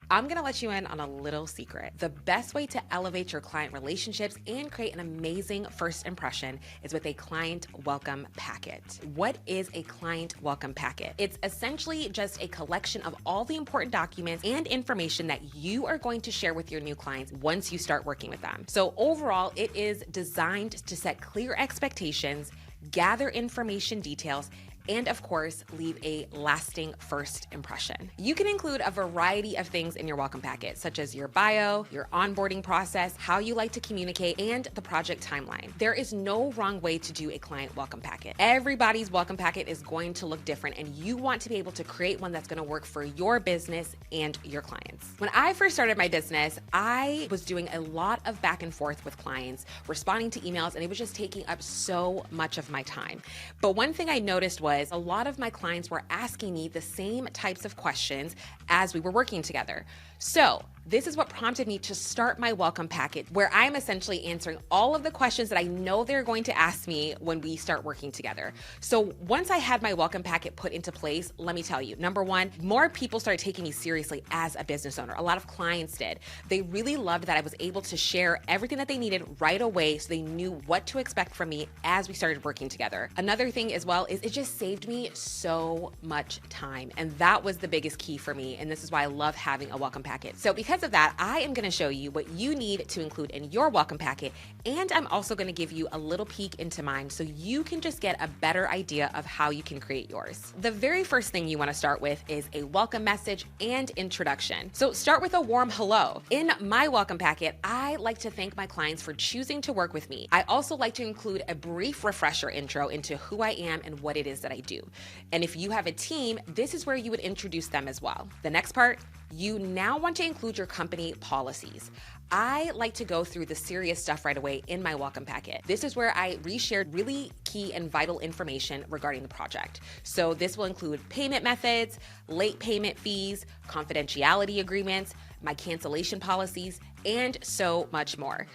I'm gonna let you in on a little secret. The best way to elevate your client relationships and create an amazing first impression is with a client welcome packet. What is a client welcome packet? It's essentially just a collection of all the important documents and information that you are going to share with your new clients once you start working with them. So overall, it is designed to set clear expectations, gather information details, and of course, leave a lasting first impression. You can include a variety of things in your welcome packet, such as your bio, your onboarding process, how you like to communicate, and the project timeline. There is no wrong way to do a client welcome packet. Everybody's welcome packet is going to look different, and you want to be able to create one that's gonna work for your business and your clients. When I first started my business, I was doing a lot of back and forth with clients, responding to emails, and it was just taking up so much of my time. But one thing I noticed was a lot of my clients were asking me the same types of questions as we were working together. So this is what prompted me to start my welcome packet, where I'm essentially answering all of the questions that I know they're going to ask me when we start working together. So once I had my welcome packet put into place, let me tell you, number one, more people started taking me seriously as a business owner. A lot of clients did. They really loved that I was able to share everything that they needed right away, so they knew what to expect from me as we started working together. Another thing as well is it just saved me so much time, and that was the biggest key for me, and this is why I love having a welcome packet. So because of that, I am going to show you what you need to include in your welcome packet, and I'm also going to give you a little peek into mine so you can just get a better idea of how you can create yours. The very first thing you want to start with is a welcome message and introduction. So start with a warm hello. In my welcome packet, I like to thank my clients for choosing to work with me. I also like to include a brief refresher intro into who I am and what it is that I do. And if you have a team, this is where you would introduce them as well. The next part, you now want to include your company policies. I like to go through the serious stuff right away in my welcome packet. This is where I reshared really key and vital information regarding the project. So this will include payment methods, late payment fees, confidentiality agreements, my cancellation policies, and so much more.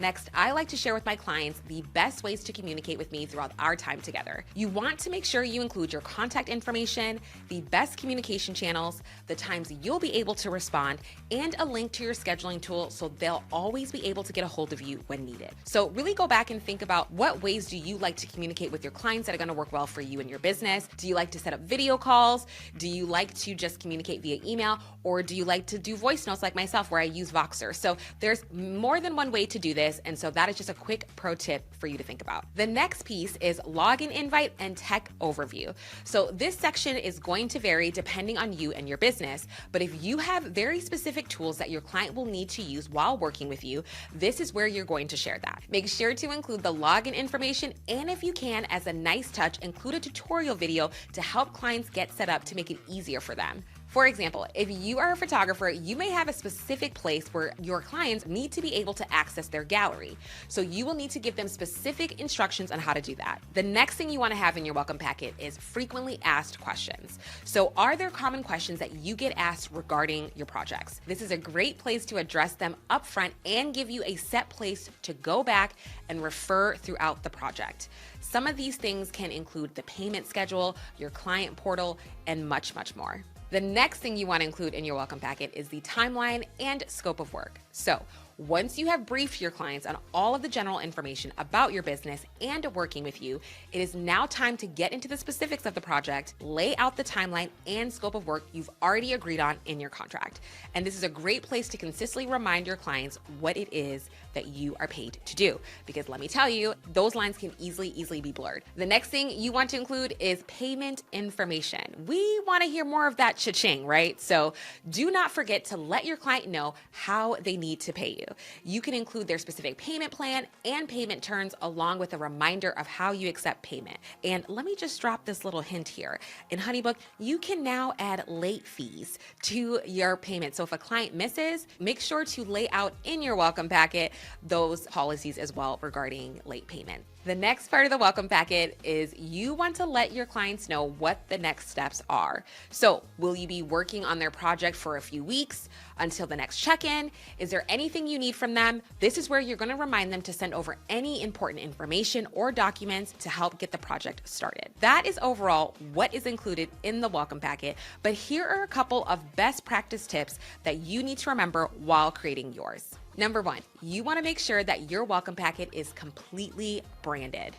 Next, I like to share with my clients the best ways to communicate with me throughout our time together. You want to make sure you include your contact information, the best communication channels, the times you'll be able to respond, and a link to your scheduling tool so they'll always be able to get a hold of you when needed. So really go back and think about what ways do you like to communicate with your clients that are going to work well for you and your business? Do you like to set up video calls? Do you like to just communicate via email? Or do you like to do voice notes like myself where I use Voxer? So there's more than one way to do this. And so that is just a quick pro tip for you to think about. The next piece is login invite and tech overview. So this section is going to vary depending on you and your business, but if you have very specific tools that your client will need to use while working with you, this is where you're going to share that. Make sure to include the login information, and if you can, as a nice touch, include a tutorial video to help clients get set up to make it easier for them. For example, if you are a photographer, you may have a specific place where your clients need to be able to access their gallery. So you will need to give them specific instructions on how to do that. The next thing you want to have in your welcome packet is frequently asked questions. So are there common questions that you get asked regarding your projects? This is a great place to address them upfront and give you a set place to go back and refer throughout the project. Some of these things can include the payment schedule, your client portal, and much, much more. The next thing you want to include in your welcome packet is the timeline and scope of work. So once you have briefed your clients on all of the general information about your business and working with you, it is now time to get into the specifics of the project, lay out the timeline and scope of work you've already agreed on in your contract. And this is a great place to consistently remind your clients what it is that you are paid to do. Because let me tell you, those lines can easily be blurred. The next thing you want to include is payment information. We want to hear more of that cha-ching, right? So do not forget to let your client know how they need to pay you. You can include their specific payment plan and payment terms along with a reminder of how you accept payment. And let me just drop this little hint here. In HoneyBook, you can now add late fees to your payment. So if a client misses, make sure to lay out in your welcome packet those policies as well regarding late payment. The next part of the welcome packet is you want to let your clients know what the next steps are. So will you be working on their project for a few weeks until the next check-in? Is there anything you need from them? This is where you're going to remind them to send over any important information or documents to help get the project started. That is overall what is included in the welcome packet, but here are a couple of best practice tips that you need to remember while creating yours. Number one, you want to make sure that your welcome packet is completely branded.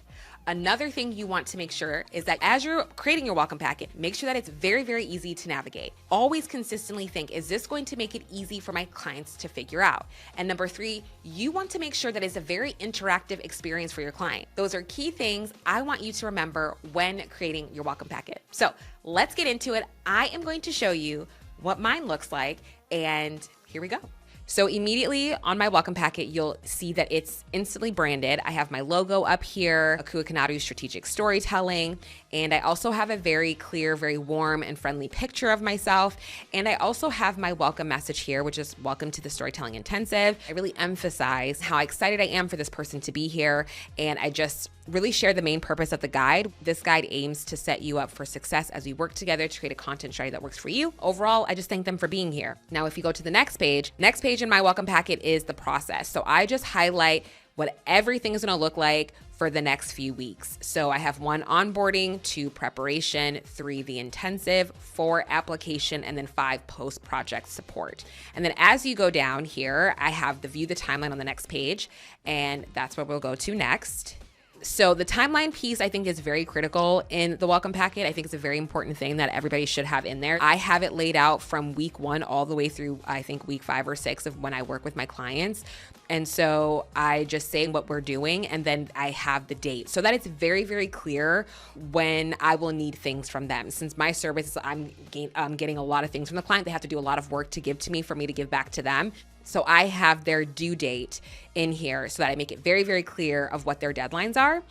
Another thing you want to make sure is that as you're creating your welcome packet, make sure that it's very, very easy to navigate. Always consistently think, is this going to make it easy for my clients to figure out? And number three, you want to make sure that it's a very interactive experience for your client. Those are key things I want you to remember when creating your welcome packet. So let's get into it. I am going to show you what mine looks like, and here we go. So immediately on my welcome packet, you'll see that it's instantly branded. I have my logo up here, Akua Kanadu Strategic Storytelling, and I also have a very clear, very warm and friendly picture of myself. And I also have my welcome message here, which is welcome to the Storytelling Intensive. I really emphasize how excited I am for this person to be here, and I just really share the main purpose of the guide. This guide aims to set you up for success as we work together to create a content strategy that works for you. Overall, I just thank them for being here. Now, if you go to the next page in my welcome packet is the process. So I just highlight what everything is going to look like for the next few weeks. So I have 1, onboarding, 2, preparation, 3, the intensive, 4, application, and then 5, post-project support. And then as you go down here, I have the view the timeline on the next page, and that's where we'll go to next. So the timeline piece I think is very critical in the welcome packet. I think it's a very important thing that everybody should have in there. I have it laid out from week 1 all the way through, I think, week 5 or 6 of when I work with my clients. And so I just say what we're doing, and then I have the date so that it's very, very clear when I will need things from them. Since my service, I'm getting a lot of things from the client. They have to do a lot of work to give to me for me to give back to them. So I have their due date in here so that I make it very, very clear of what their deadlines are.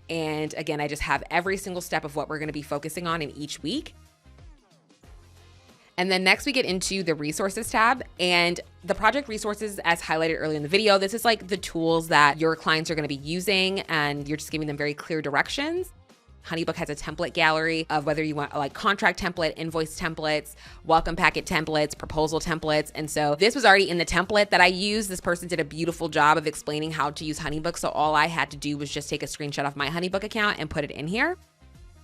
And again, I just have every single step of what we're going to be focusing on in each week. And then next we get into the resources tab, and the project resources, as highlighted earlier in the video, this is like the tools that your clients are going to be using, and you're just giving them very clear directions. HoneyBook has a template gallery of whether you want like contract template, invoice templates, welcome packet templates, proposal templates. And so this was already in the template that I used. This person did a beautiful job of explaining how to use HoneyBook. So all I had to do was just take a screenshot of my HoneyBook account and put it in here.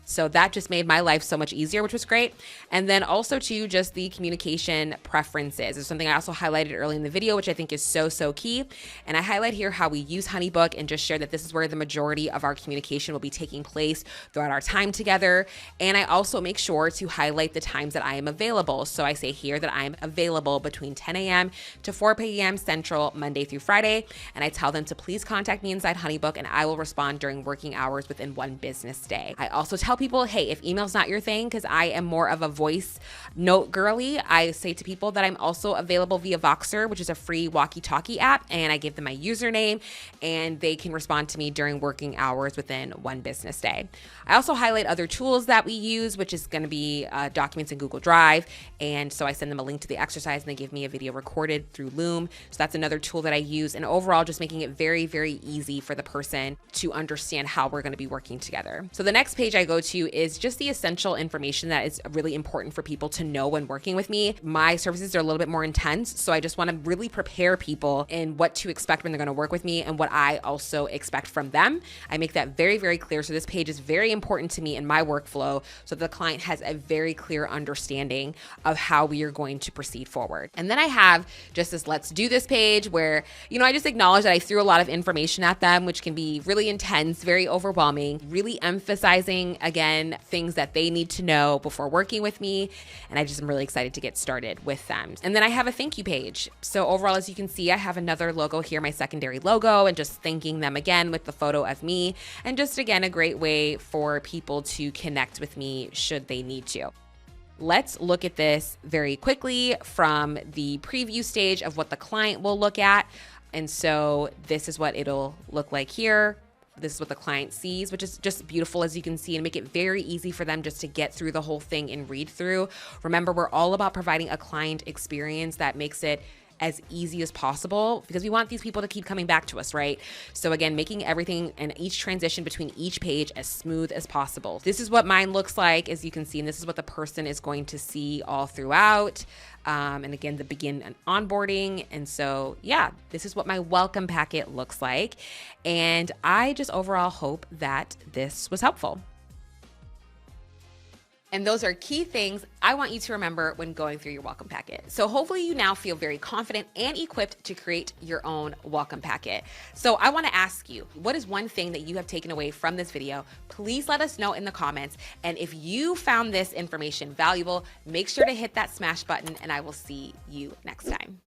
So that just made my life so much easier, which was great. And then also too, just the communication preferences is something I also highlighted early in the video, which I think is so, so key. And I highlight here how we use HoneyBook and just share that this is where the majority of our communication will be taking place throughout our time together. And I also make sure to highlight the times that I am available. So I say here that I'm available between 10 a.m. to 4 p.m. Central, Monday through Friday. And I tell them to please contact me inside HoneyBook, and I will respond during working hours within 1 business day. I also tell people, hey, if email's not your thing, because I am more of a voice note girly, I say to people that I'm also available via Voxer, which is a free walkie-talkie app, and I give them my username and they can respond to me during working hours within 1 business day. I also highlight other tools that we use, which is going to be documents in Google Drive, and so I send them a link to the exercise and they give me a video recorded through Loom. So that's another tool that I use, and overall just making it very, very easy for the person to understand how we're going to be working together. So the next page I go to is just the essential information that is really important for people to know when working with me. My services are a little bit more intense, so I just want to really prepare people in what to expect when they're going to work with me and what I also expect from them. I make that very, very clear. So this page is very important to me in my workflow so the client has a very clear understanding of how we are going to proceed forward. And then I have just this let's do this page where, I just acknowledge that I threw a lot of information at them, which can be really intense, very overwhelming, really emphasizing, again, things that they need to know before working with me. And I just am really excited to get started with them. And then I have a thank you page. So overall, as you can see, I have another logo here, my secondary logo, and just thanking them again with the photo of me. And just again, a great way for people to connect with me should they need to. Let's look at this very quickly from the preview stage of what the client will look at. And so this is what it'll look like here. This is what the client sees, which is just beautiful, as you can see, and make it very easy for them just to get through the whole thing and read through. Remember, we're all about providing a client experience that makes it as easy as possible because we want these people to keep coming back to us, right? So again, making everything and each transition between each page as smooth as possible. This is what mine looks like, as you can see, and this is what the person is going to see all throughout. And again, the begin and onboarding. And so, yeah, this is what my welcome packet looks like. And I just overall hope that this was helpful. And those are key things I want you to remember when going through your welcome packet. So hopefully you now feel very confident and equipped to create your own welcome packet. So I want to ask you, what is one thing that you have taken away from this video? Please let us know in the comments. And if you found this information valuable, make sure to hit that smash button, and I will see you next time.